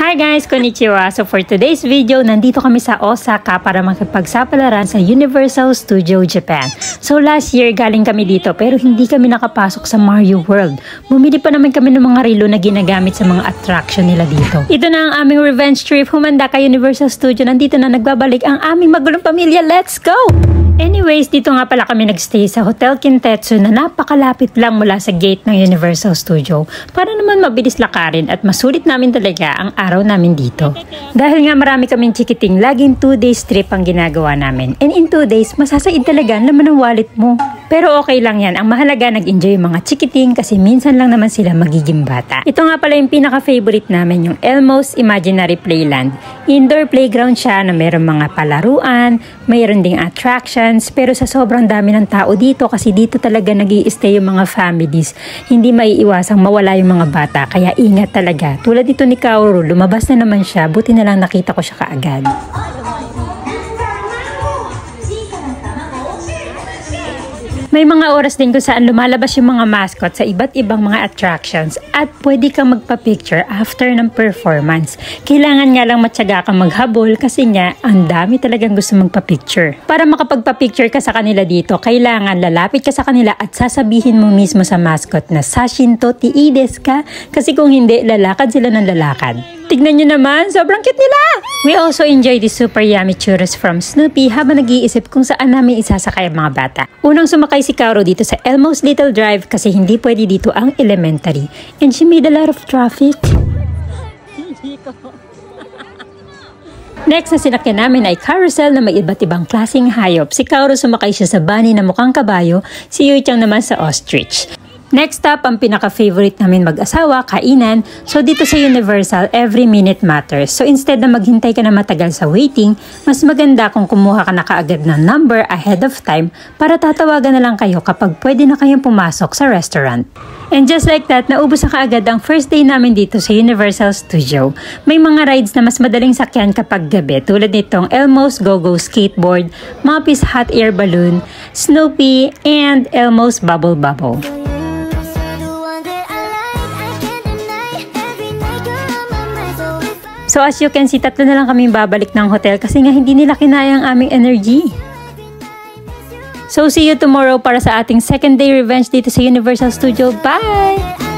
Hi guys! Konnichiwa! So for today's video, nandito kami sa Osaka para makipagsapalaran sa Universal Studio Japan. So last year, galing kami dito pero hindi kami nakapasok sa Mario World. Bumili pa naman kami ng mga relo na ginagamit sa mga attraction nila dito. Ito na ang aming revenge trip. Humanda ka Universal Studio. Nandito na nagbabalik ang aming magulong pamilya. Let's go! Anyways, dito nga pala kami nagstay sa Hotel Kintetsu na napakalapit lang mula sa gate ng Universal Studio para naman mabilis lakarin at masulit namin talaga ang araw namin dito. Dahil nga marami kaming chikiting, laging 2 days trip ang ginagawa namin. And in 2 days, masasaid talaga ang laman ng wallet mo. Pero okay lang yan. Ang mahalaga, nag-enjoy yung mga chikiting kasi minsan lang naman sila magiging bata. Ito nga pala yung pinaka-favorite namin, yung Elmo's Imaginary Playland. Indoor playground siya na mayroong mga palaruan, mayroon ding attractions, pero sa sobrang dami ng tao dito kasi dito talaga nag-i-stay yung mga families. Hindi maiiwasang mawala yung mga bata, kaya ingat talaga. Tulad dito ni Kaoru, lumabas na naman siya, buti na lang nakita ko siya kaagad. May mga oras din kung saan lumalabas yung mga mascot sa iba't ibang mga attractions at pwede kang magpa-picture after ng performance. Kailangan nga lang matyaga kang maghabol kasi nga ang dami talagang gusto magpa-picture. Para makapagpa-picture ka sa kanila dito, kailangan lalapit ka sa kanila at sasabihin mo mismo sa mascot na Sashinto tiides ka kasi kung hindi, lalakad sila ng lalakad. Tignan nyo naman, sobrang cute nila! We also enjoy the super yummy churros from Snoopy habang nag-iisip kung saan namin isasakay ang mga bata. Unang sumakay si Kaoru dito sa Elmo's Little Drive kasi hindi pwede dito ang elementary. And she made a lot of traffic. Next na sinakyan namin ay carousel na may iba't ibang klaseng hayop. Si Kaoru sumakay siya sa bunny na mukhang kabayo, si Yuichang naman sa ostrich. Next up, ang pinaka-favorite namin mag-asawa, kainan. So dito sa Universal, every minute matters. So instead na maghintay ka na matagal sa waiting, mas maganda kung kumuha ka na kaagad ng number ahead of time para tatawagan na lang kayo kapag pwede na kayong pumasok sa restaurant. And just like that, naubos na kaagad ang first day namin dito sa Universal Studio. May mga rides na mas madaling sakyan kapag gabi tulad nitong Elmo's Go-Go Skateboard, Moppy's Hot Air Balloon, Snoopy, and Elmo's Bubble Bubble. So as you can see, tatlo na lang kami babalik ng hotel kasi nga hindi nila kinaya ang aming energy. So see you tomorrow para sa ating second day revenge dito sa Universal Studio. Bye!